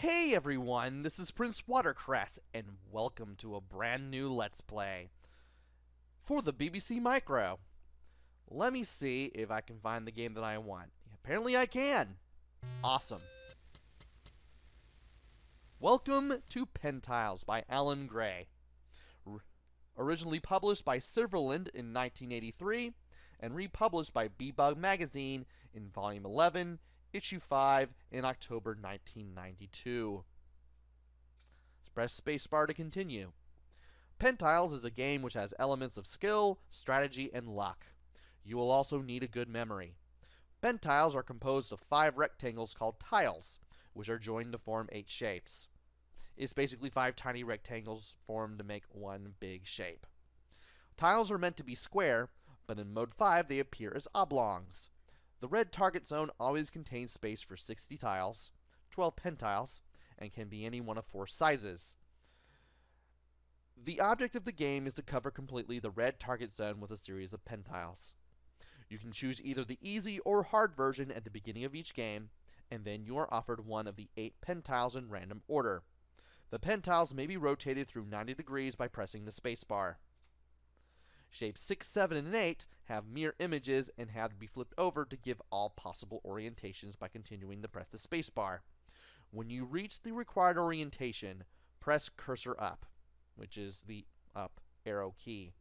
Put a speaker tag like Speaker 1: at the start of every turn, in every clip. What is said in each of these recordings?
Speaker 1: Hey everyone, this is PrinceWatercress, and welcome to a brand new Let's Play for the BBC Micro. Let me see if I can find the game that I want. Apparently I can! Awesome. Welcome to Pentiles by Alan Gray. Originally published by Silverland in 1983, and republished by Beeb magazine in Volume 11, Issue 5 in October 1992. Press spacebar to continue. Pentiles is a game which has elements of skill, strategy, and luck. You will also need a good memory. Pentiles are composed of 5 rectangles called tiles, which are joined to form 8 shapes. It's basically 5 tiny rectangles formed to make one big shape. Tiles are meant to be square, but in Mode 5 they appear as oblongs. The red target zone always contains space for 60 tiles, 12 pentiles, and can be any one of 4 sizes. The object of the game is to cover completely the red target zone with a series of pentiles. You can choose either the easy or hard version at the beginning of each game, and then you are offered one of the 8 pentiles in random order. The pentiles may be rotated through 90 degrees by pressing the spacebar. Shapes 6, 7, and 8 have mirror images and have to be flipped over to give all possible orientations by continuing to press the spacebar. When you reach the required orientation, press cursor up, which is the up arrow key.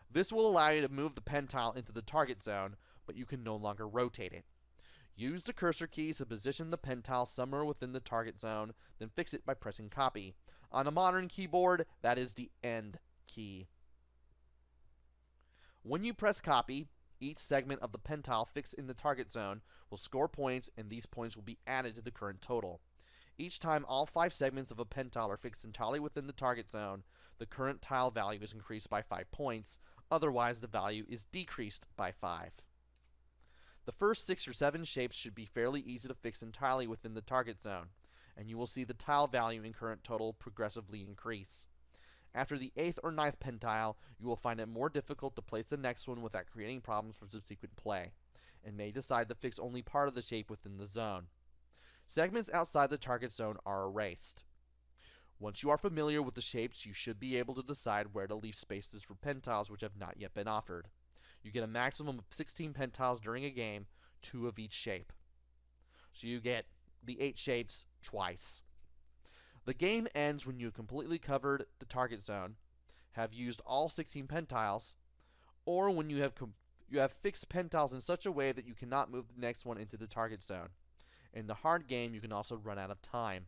Speaker 1: This will allow you to move the pentile into the target zone, but you can no longer rotate it. Use the cursor keys to position the pentile somewhere within the target zone, then fix it by pressing copy. On a modern keyboard, that is the end key. When you press copy, each segment of the pentile fixed in the target zone will score points, and these points will be added to the current total. Each time all 5 segments of a pentile are fixed entirely within the target zone, the current tile value is increased by 5 points, otherwise the value is decreased by 5. The first 6 or 7 shapes should be fairly easy to fix entirely within the target zone, and you will see the tile value and current total progressively increase. After the 8th or 9th pentile, you will find it more difficult to place the next one without creating problems for subsequent play, and may decide to fix only part of the shape within the zone. Segments outside the target zone are erased. Once you are familiar with the shapes, you should be able to decide where to leave spaces for pentiles which have not yet been offered. You get a maximum of 16 pentiles during a game, 2 of each shape. So you get the 8 shapes twice. The game ends when you have completely covered the target zone, have used all 16 pentiles, or when you have fixed pentiles in such a way that you cannot move the next one into the target zone. In the hard game, you can also run out of time.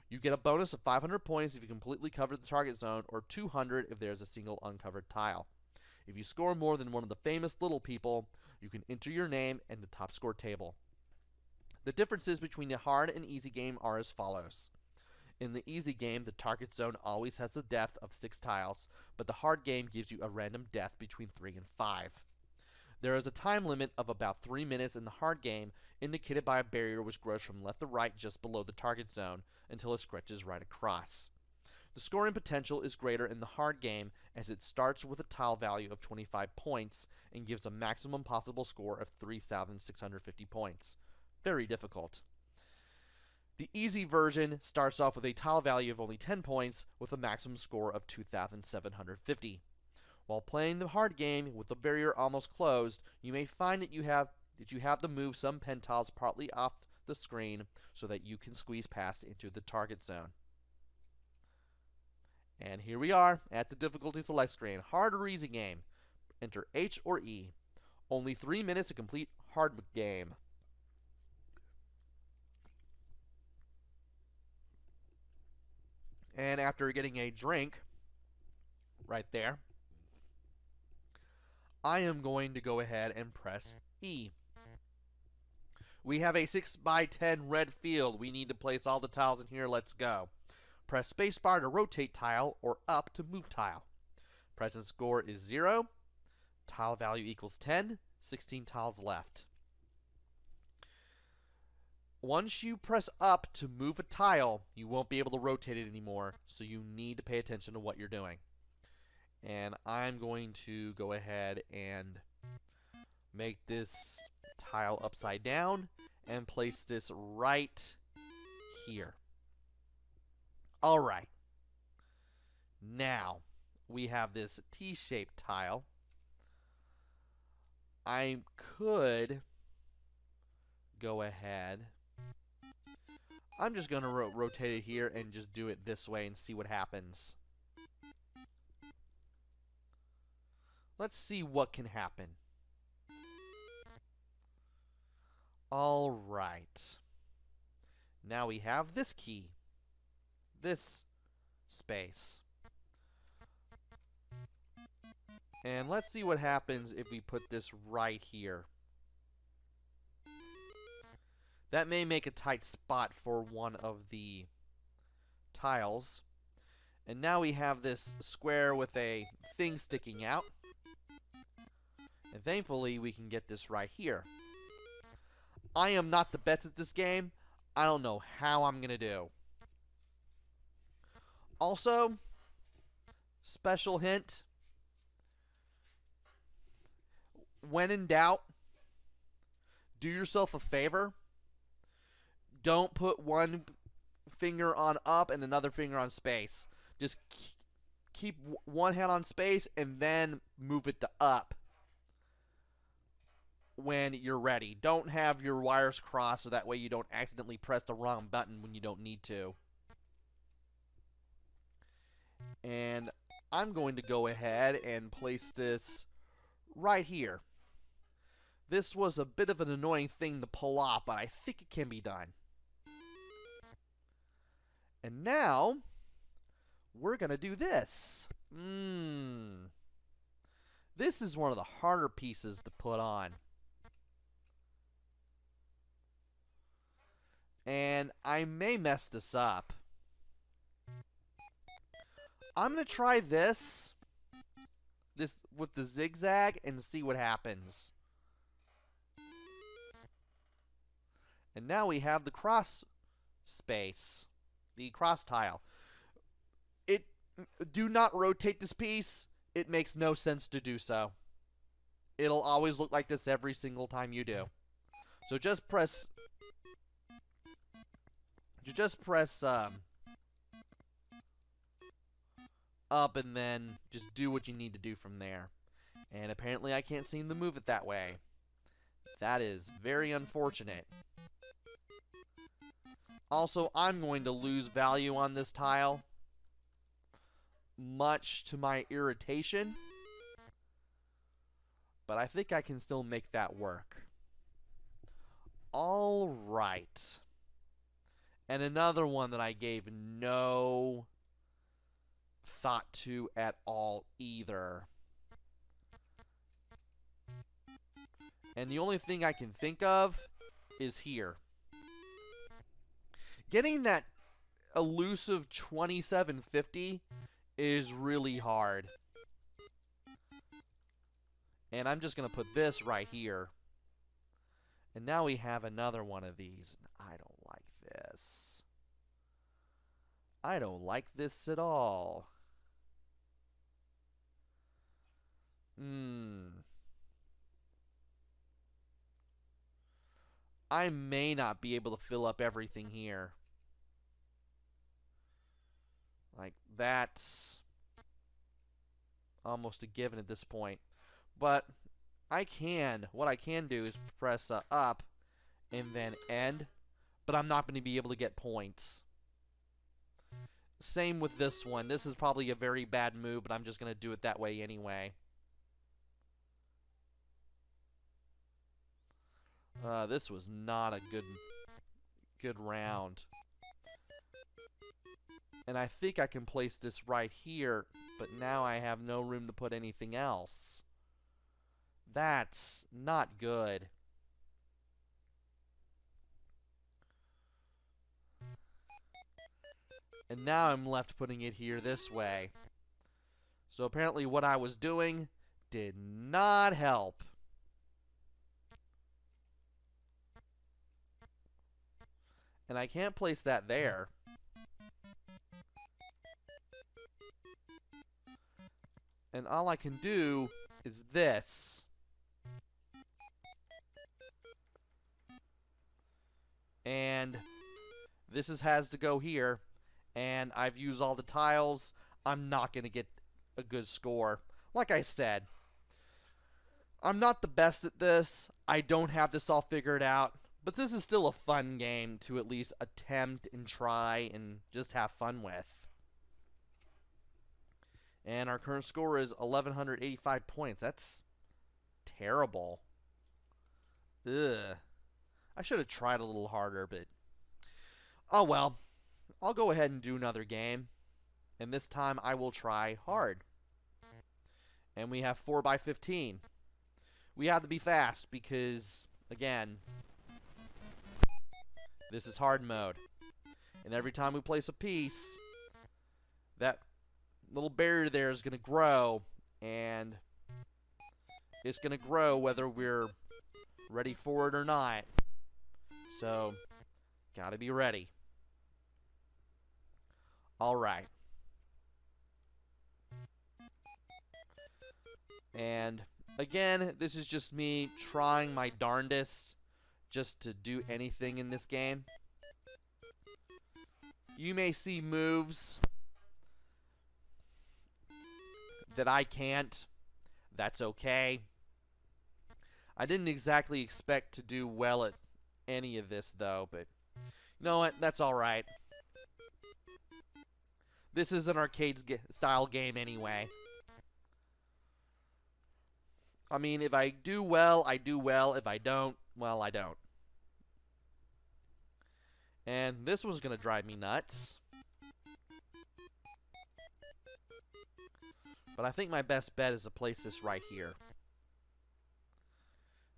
Speaker 1: You get a bonus of 500 points if you completely cover the target zone, or 200 if there is a single uncovered tile. If you score more than one of the famous little people, you can enter your name in the top score table. The differences between the hard and easy game are as follows. In the easy game, the target zone always has a depth of 6 tiles, but the hard game gives you a random depth between 3 and 5. There is a time limit of about 3 minutes in the hard game, indicated by a barrier which grows from left to right just below the target zone until it stretches right across. The scoring potential is greater in the hard game, as it starts with a tile value of 25 points and gives a maximum possible score of 3,650 points. Very difficult. The easy version starts off with a tile value of only 10 points with a maximum score of 2,750. While playing the hard game with the barrier almost closed, you may find that you have to move some pentiles partly off the screen so that you can squeeze past into the target zone. And here we are at the difficulty select screen. Hard or easy game. Enter H or E. Only 3 minutes to complete hard game. And after getting a drink right there, I am going to go ahead and press E. We have a 6x10 red field. We need to place all the tiles in here. Let's go. Press spacebar to rotate tile or up to move tile. Present score is 0. Tile value equals 10. 16 tiles left. Once you press up to move a tile, you won't be able to rotate it anymore, so you need to pay attention to what you're doing. And I'm going to go ahead and make this tile upside down and place this right here. Alright. Now, we have this T-shaped tile. I could go ahead. I'm just going to rotate it here and just do it this way and see what happens. Let's see what can happen. Alright. Now we have this key. This space. And let's see what happens if we put this right here. That may make a tight spot for one of the tiles. And now we have this square with a thing sticking out. And thankfully we can get this right here. I am not the best at this game. I don't know how I'm going to do. Also, special hint. When in doubt, do yourself a favor. Don't put one finger on up and another finger on space. Just keep one hand on space and then move it to up when you're ready. Don't have your wires crossed so that way you don't accidentally press the wrong button when you don't need to. And I'm going to go ahead and place this right here. This was a bit of an annoying thing to pull off, but I think it can be done. And now, we're going to do this. This is one of the harder pieces to put on. And I may mess this up. I'm going to try this with the zigzag and see what happens. And now we have the cross space, the cross tile. Do not rotate this piece. It makes no sense to do so. It'll always look like this every single time you do. So just press up and then just do what you need to do from there. And apparently I can't seem to move it that way. That is very unfortunate. Also, I'm going to lose value on this tile, much to my irritation. But I think I can still make that work. Alright. And another one that I gave no thought to at all either. And the only thing I can think of is here. Getting that elusive 2750 is really hard. And I'm just going to put this right here. And now we have another one of these. I don't like this. I don't like this at all. I may not be able to fill up everything here. Like, that's almost a given at this point. But what I can do is press up and then end. But I'm not going to be able to get points. Same with this one. This is probably a very bad move, but I'm just going to do it that way anyway. This was not a good round. And I think I can place this right here, but now I have no room to put anything else. That's not good. And now I'm left putting it here this way. So apparently what I was doing did not help. And I can't place that there. And all I can do is this. And this has to go here. and I've used all the tiles, I'm not going to get a good score. Like I said, I'm not the best at this. I don't have this all figured out. But this is still a fun game to at least attempt and try and just have fun with. And our current score is 1,185 points. That's terrible. Ugh. I should have tried a little harder, but oh well. I'll go ahead and do another game. And this time I will try hard. And we have 4x15. We have to be fast because, again, this is hard mode. And every time we place a piece, that little barrier there is going to grow. And it's going to grow whether we're ready for it or not. So, gotta be ready. Alright. And again, this is just me trying my darndest just to do anything in this game. You may see moves that I can't. That's okay. I didn't exactly expect to do well at any of this, though, but you know what? That's alright. This is an arcade-style game anyway. I mean, if I do well, I do well. If I don't, well, I don't. And this was going to drive me nuts. But I think my best bet is to place this right here.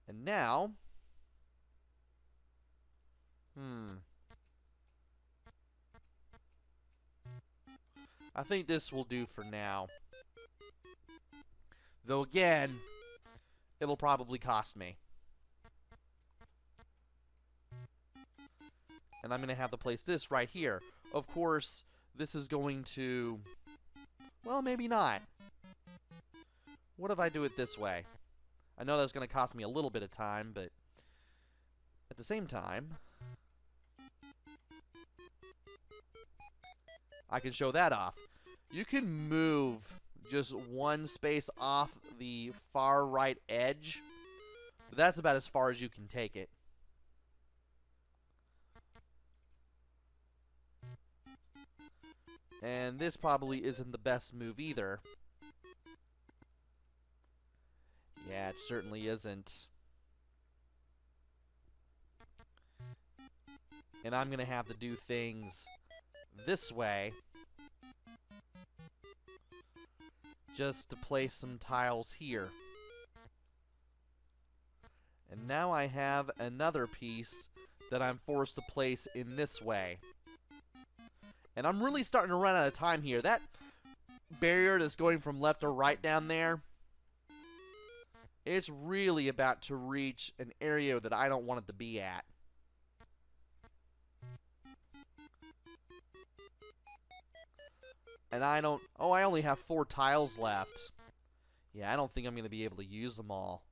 Speaker 1: And now... I think this will do for now. Though again, it'll probably cost me. And I'm going to have to place this right here. Of course, this is going to... Well, maybe not. What if I do it this way? I know that's going to cost me a little bit of time, but at the same time, I can show that off. You can move just one space off the far right edge, but that's about as far as you can take it. And this probably isn't the best move either. Yeah, it certainly isn't. And I'm going to have to do things this way just to place some tiles here. And now I have another piece that I'm forced to place in this way. And I'm really starting to run out of time here. That barrier that's going from left to right down there, it's really about to reach an area that I don't want it to be at. And I don't... Oh, I only have 4 tiles left. Yeah, I don't think I'm going to be able to use them all.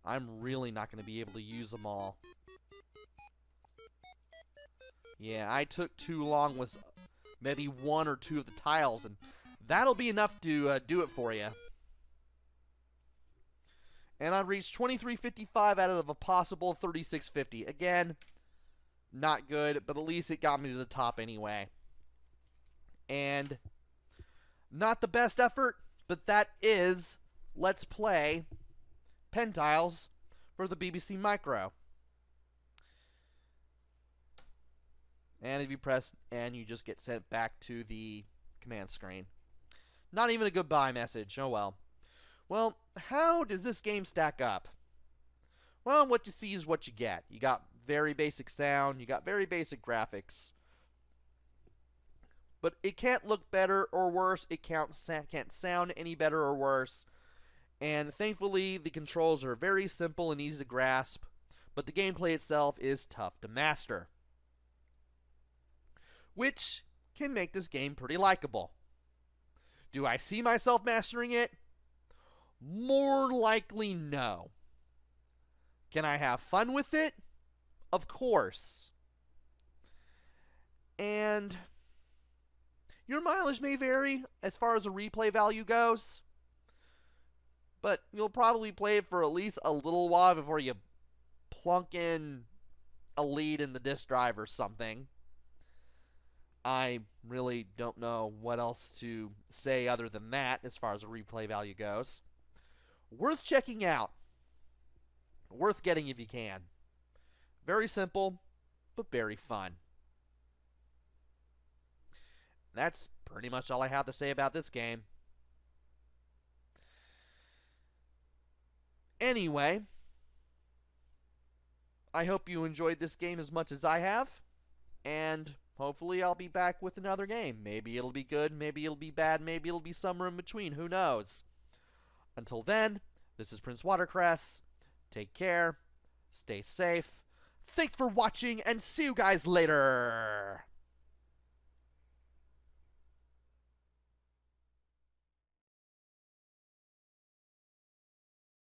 Speaker 1: I'm really not going to be able to use them all. Yeah, I took too long with maybe 1 or 2 of the tiles, and that'll be enough to do it for you. And I reached 2355 out of a possible 3650. Again, not good, but at least it got me to the top anyway. And not the best effort, but that is Let's Play Pentiles for the BBC Micro. And if you press N, you just get sent back to the command screen. Not even a goodbye message. Oh well. Well, how does this game stack up? Well, what you see is what you get. You got very basic sound. You got very basic graphics. But it can't look better or worse. It can't sound any better or worse. And thankfully, the controls are very simple and easy to grasp. But the gameplay itself is tough to master, which can make this game pretty likable. Do I see myself mastering it? More likely no. Can I have fun with it? Of course. And Your mileage may vary as far as a replay value goes, but you'll probably play it for at least a little while before you plunk in a lead in the disk drive or something. I really don't know what else to say other than that as far as a replay value goes. Worth checking out. Worth getting if you can. Very simple, but very fun. That's pretty much all I have to say about this game. Anyway, I hope you enjoyed this game as much as I have, and hopefully I'll be back with another game. Maybe it'll be good, maybe it'll be bad, maybe it'll be somewhere in between, who knows. Until then, this is PrinceWatercress. Take care, stay safe, thanks for watching, and see you guys later!